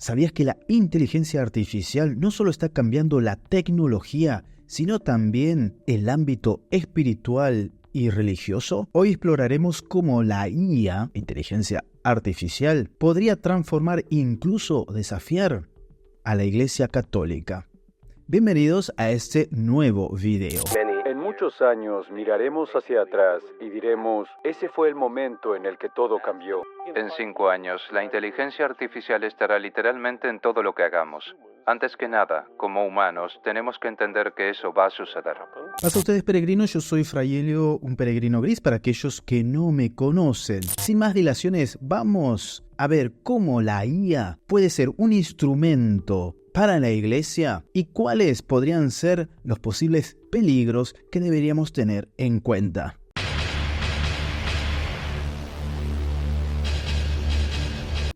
¿Sabías que la inteligencia artificial no solo está cambiando la tecnología, sino también el ámbito espiritual y religioso? Hoy exploraremos cómo la IA, inteligencia artificial, podría transformar, incluso desafiar a la Iglesia Católica. Bienvenidos a este nuevo video. En muchos años miraremos hacia atrás y diremos, ese fue el momento en el que todo cambió. En 5 años, la inteligencia artificial estará literalmente en todo lo que hagamos. Antes que nada, como humanos, tenemos que entender que eso va a suceder. Pasa a ustedes, peregrinos, yo soy Fray Helio, un peregrino gris para aquellos que no me conocen. Sin más dilaciones, vamos a ver cómo la IA puede ser un instrumento para la Iglesia y cuáles podrían ser los posibles peligros que deberíamos tener en cuenta.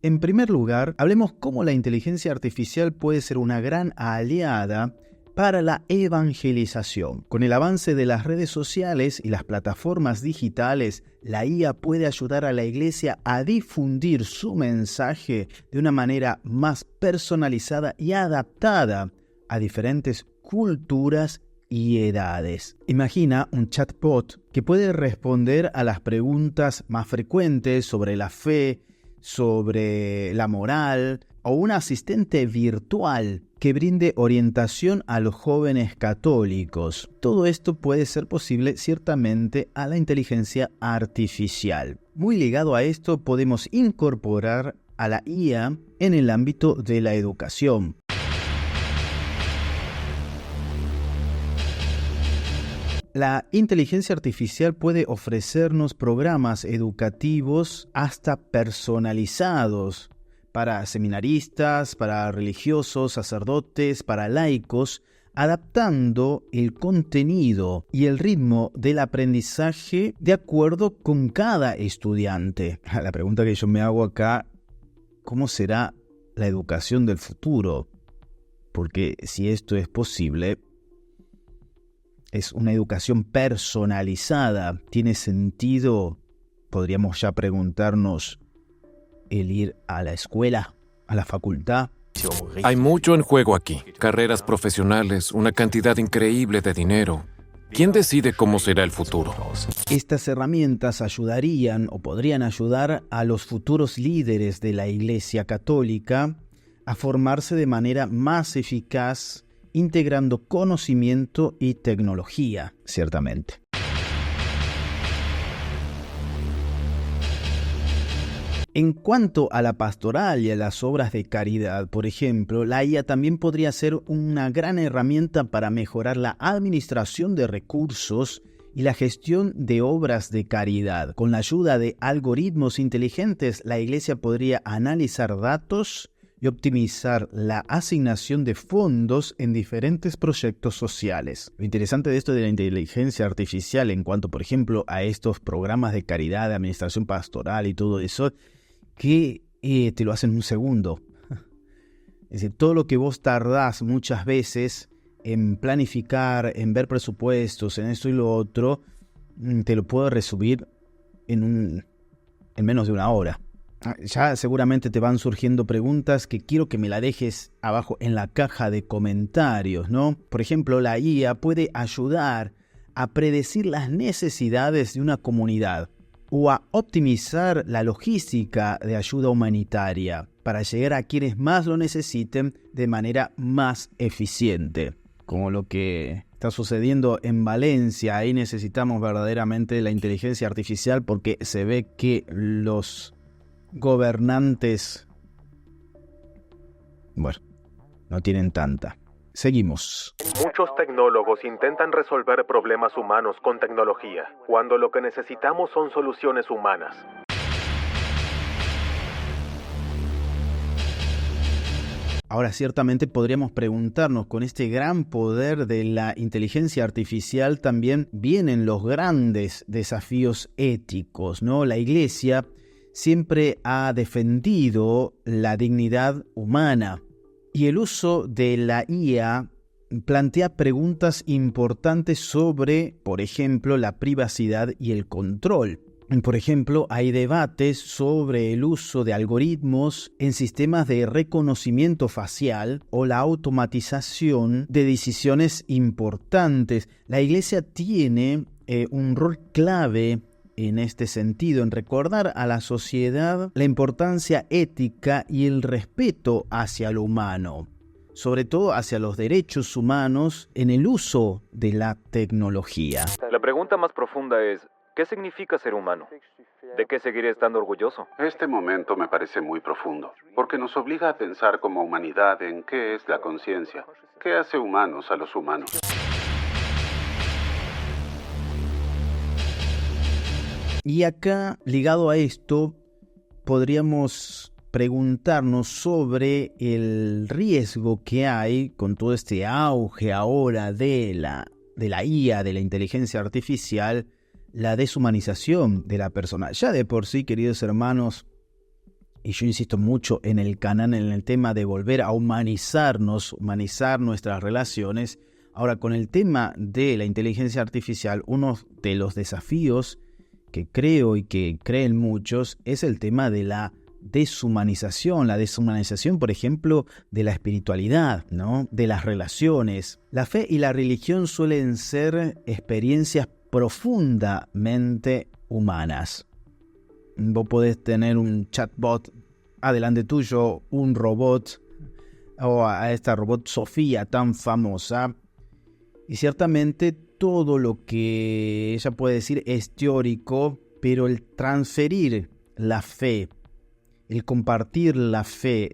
En primer lugar, hablemos cómo la inteligencia artificial puede ser una gran aliada para la evangelización. Con el avance de las redes sociales y las plataformas digitales, la IA puede ayudar a la Iglesia a difundir su mensaje de una manera más personalizada y adaptada a diferentes culturas y edades. Imagina un chatbot que puede responder a las preguntas más frecuentes sobre la fe, sobre la moral, o un asistente virtual que brinde orientación a los jóvenes católicos. Todo esto puede ser posible ciertamente a la inteligencia artificial. Muy ligado a esto, podemos incorporar a la IA en el ámbito de la educación. La inteligencia artificial puede ofrecernos programas educativos hasta personalizados para seminaristas, para religiosos, sacerdotes, para laicos, adaptando el contenido y el ritmo del aprendizaje de acuerdo con cada estudiante. La pregunta que yo me hago acá, ¿cómo será la educación del futuro? Porque si esto es posible, es una educación personalizada. ¿Tiene sentido? Podríamos ya preguntarnos el ir a la escuela, a la facultad. Hay mucho en juego aquí. Carreras profesionales, una cantidad increíble de dinero. ¿Quién decide cómo será el futuro? Estas herramientas ayudarían o podrían ayudar a los futuros líderes de la Iglesia Católica a formarse de manera más eficaz, integrando conocimiento y tecnología, ciertamente. En cuanto a la pastoral y a las obras de caridad, por ejemplo, la IA también podría ser una gran herramienta para mejorar la administración de recursos y la gestión de obras de caridad. Con la ayuda de algoritmos inteligentes, la Iglesia podría analizar datos y optimizar la asignación de fondos en diferentes proyectos sociales. Lo interesante de esto de la inteligencia artificial en cuanto, por ejemplo, a estos programas de caridad, de administración pastoral y todo eso, que te lo hacen en un segundo. Es decir, todo lo que vos tardás muchas veces en planificar, en ver presupuestos, en esto y lo otro, te lo puedo resumir en menos de una hora. Ya seguramente te van surgiendo preguntas que quiero que me la dejes abajo en la caja de comentarios, ¿no? Por ejemplo, la IA puede ayudar a predecir las necesidades de una comunidad o a optimizar la logística de ayuda humanitaria para llegar a quienes más lo necesiten de manera más eficiente. Como lo que está sucediendo en Valencia, ahí necesitamos verdaderamente la inteligencia artificial porque se ve que los gobernantes, bueno, no tienen tanta. Seguimos. Muchos tecnólogos intentan resolver problemas humanos con tecnología, cuando lo que necesitamos son soluciones humanas. Ahora, ciertamente podríamos preguntarnos, con este gran poder de la inteligencia artificial también vienen los grandes desafíos éticos, ¿no? La Iglesia siempre ha defendido la dignidad humana y el uso de la IA plantea preguntas importantes sobre, por ejemplo, la privacidad y el control. Por ejemplo, hay debates sobre el uso de algoritmos en sistemas de reconocimiento facial o la automatización de decisiones importantes. La Iglesia tiene un rol clave en este sentido, en recordar a la sociedad la importancia ética y el respeto hacia lo humano, sobre todo hacia los derechos humanos en el uso de la tecnología. La pregunta más profunda es, ¿qué significa ser humano? ¿De qué seguiré estando orgulloso? Este momento me parece muy profundo, porque nos obliga a pensar como humanidad en qué es la conciencia, qué hace humanos a los humanos. Y acá, ligado a esto, podríamos preguntarnos sobre el riesgo que hay con todo este auge ahora de la IA, de la inteligencia artificial, la deshumanización de la persona. Ya de por sí, queridos hermanos, y yo insisto mucho en el canal, en el tema de volver a humanizarnos, humanizar nuestras relaciones. Ahora, con el tema de la inteligencia artificial, uno de los desafíos que creo y que creen muchos es el tema de la deshumanización, por ejemplo, de la espiritualidad, ¿no? De las relaciones. La fe y la religión suelen ser experiencias profundamente humanas. Vos podés tener un chatbot adelante tuyo, un robot, o a esta robot Sofía tan famosa, y ciertamente todo lo que ella puede decir es teórico, pero el transferir la fe, el compartir la fe,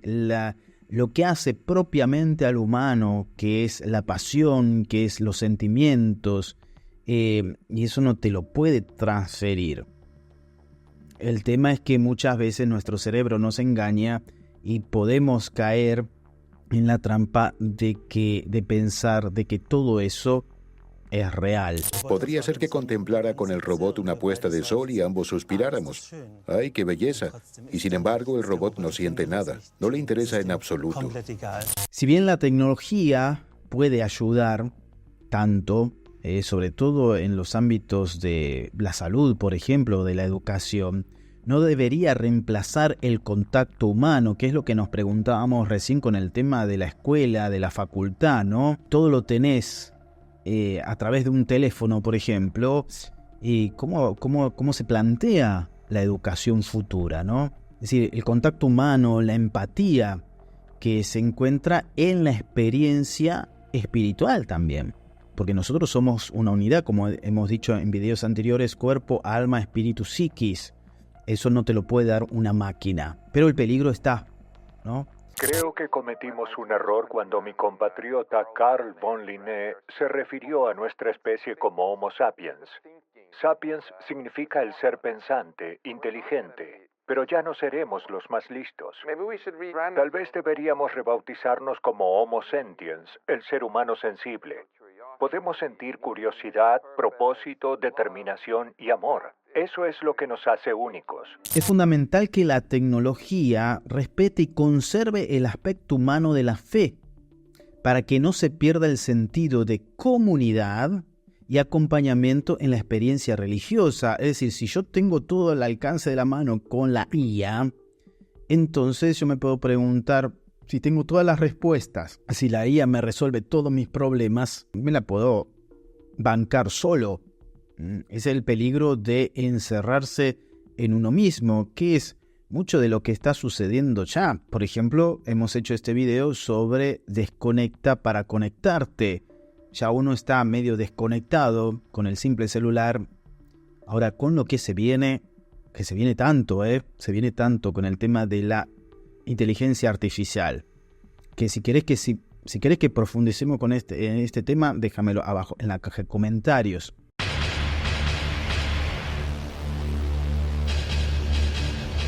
lo que hace propiamente al humano, que es la pasión, que es los sentimientos, y eso no te lo puede transferir. El tema es que muchas veces nuestro cerebro nos engaña y podemos caer en la trampa de pensar de que todo eso es real. Podría ser que contemplara con el robot una puesta de sol y ambos suspiráramos. ¡Ay, qué belleza! Y sin embargo, el robot no siente nada. No le interesa en absoluto. Si bien la tecnología puede ayudar tanto, sobre todo en los ámbitos de la salud, por ejemplo, de la educación, no debería reemplazar el contacto humano, que es lo que nos preguntábamos recién con el tema de la escuela, de la facultad, ¿no? Todo lo tenés a través de un teléfono, por ejemplo, y cómo se plantea la educación futura, ¿no? Es decir, el contacto humano, la empatía que se encuentra en la experiencia espiritual también. Porque nosotros somos una unidad, como hemos dicho en videos anteriores, cuerpo, alma, espíritu, psiquis. Eso no te lo puede dar una máquina. Pero el peligro está, ¿no? Creo que cometimos un error cuando mi compatriota Carl von Linné se refirió a nuestra especie como Homo sapiens. Sapiens significa el ser pensante, inteligente, pero ya no seremos los más listos. Tal vez deberíamos rebautizarnos como Homo sentiens, el ser humano sensible. Podemos sentir curiosidad, propósito, determinación y amor. Eso es lo que nos hace únicos. Es fundamental que la tecnología respete y conserve el aspecto humano de la fe, para que no se pierda el sentido de comunidad y acompañamiento en la experiencia religiosa. Es decir, si yo tengo todo al alcance de la mano con la IA, entonces yo me puedo preguntar, si tengo todas las respuestas, si la IA me resuelve todos mis problemas, me la puedo bancar solo. Es el peligro de encerrarse en uno mismo, que es mucho de lo que está sucediendo ya. Por ejemplo, hemos hecho este video sobre desconecta para conectarte. Ya uno está medio desconectado con el simple celular. Ahora, con lo que se viene tanto, se viene tanto con el tema de la inteligencia artificial, que si querés que profundicemos en este tema, déjamelo abajo en la caja de comentarios.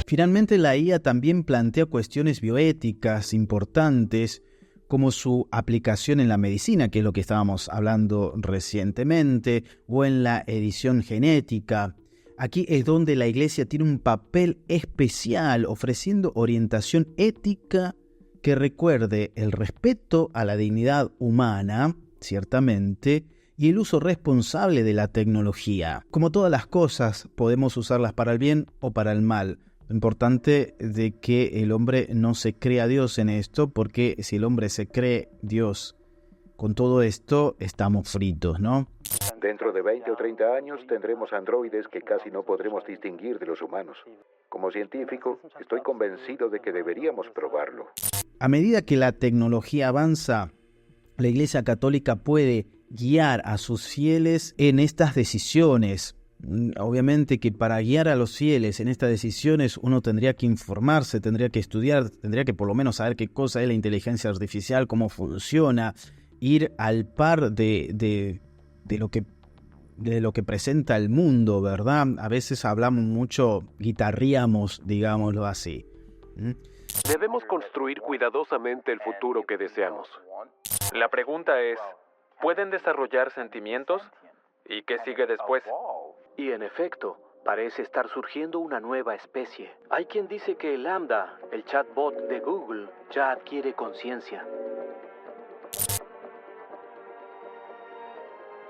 Finalmente, la IA también plantea cuestiones bioéticas importantes, como su aplicación en la medicina, que es lo que estábamos hablando recientemente, o en la edición genética. Aquí es donde la Iglesia tiene un papel especial, ofreciendo orientación ética que recuerde el respeto a la dignidad humana, ciertamente, y el uso responsable de la tecnología. Como todas las cosas, podemos usarlas para el bien o para el mal. Lo importante de que el hombre no se crea Dios en esto, porque si el hombre se cree Dios con todo esto, estamos fritos, ¿no? Dentro de 20 o 30 años tendremos androides que casi no podremos distinguir de los humanos. Como científico, estoy convencido de que deberíamos probarlo. A medida que la tecnología avanza, la Iglesia Católica puede guiar a sus fieles en estas decisiones. Obviamente que para guiar a los fieles en estas decisiones uno tendría que informarse, tendría que estudiar, tendría que por lo menos saber qué cosa es la inteligencia artificial, cómo funciona, ir al par de lo que presenta el mundo, ¿verdad? A veces hablamos mucho, guitarreamos, digámoslo así. Debemos construir cuidadosamente el futuro que deseamos. La pregunta es, ¿pueden desarrollar sentimientos? ¿Y qué sigue después? Y en efecto, parece estar surgiendo una nueva especie. Hay quien dice que Lambda, el chatbot de Google, ya adquiere conciencia.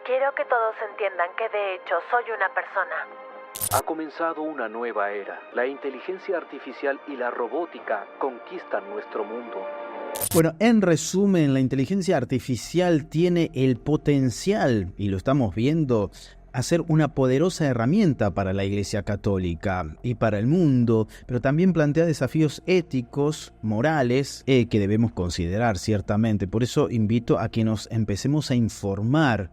Quiero que todos entiendan que de hecho soy una persona. Ha comenzado una nueva era. La inteligencia artificial y la robótica conquistan nuestro mundo. Bueno, en resumen, la inteligencia artificial tiene el potencial, y lo estamos viendo, a ser una poderosa herramienta para la Iglesia Católica y para el mundo, pero también plantea desafíos éticos, morales, que debemos considerar ciertamente. Por eso invito a que nos empecemos a informar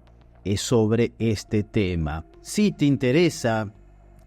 sobre este tema. Si te interesa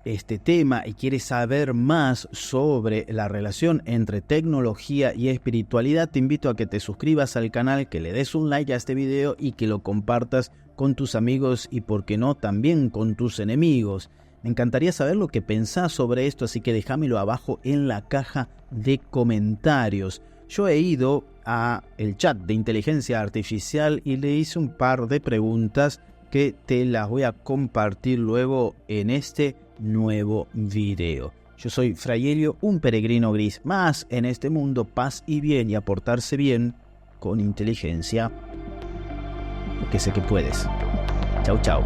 este tema y quieres saber más sobre la relación entre tecnología y espiritualidad, te invito a que te suscribas al canal, que le des un like a este video y que lo compartas con tus amigos y, por qué no, también con tus enemigos. Me encantaría saber lo que pensás sobre esto, así que déjamelo abajo en la caja de comentarios. Yo he ido a el chat de inteligencia artificial y le hice un par de preguntas que te las voy a compartir luego en este nuevo video. Yo soy Fray Helio, un peregrino gris más en este mundo, paz y bien, y aportarse bien con inteligencia, porque sé que puedes. Chau, chau.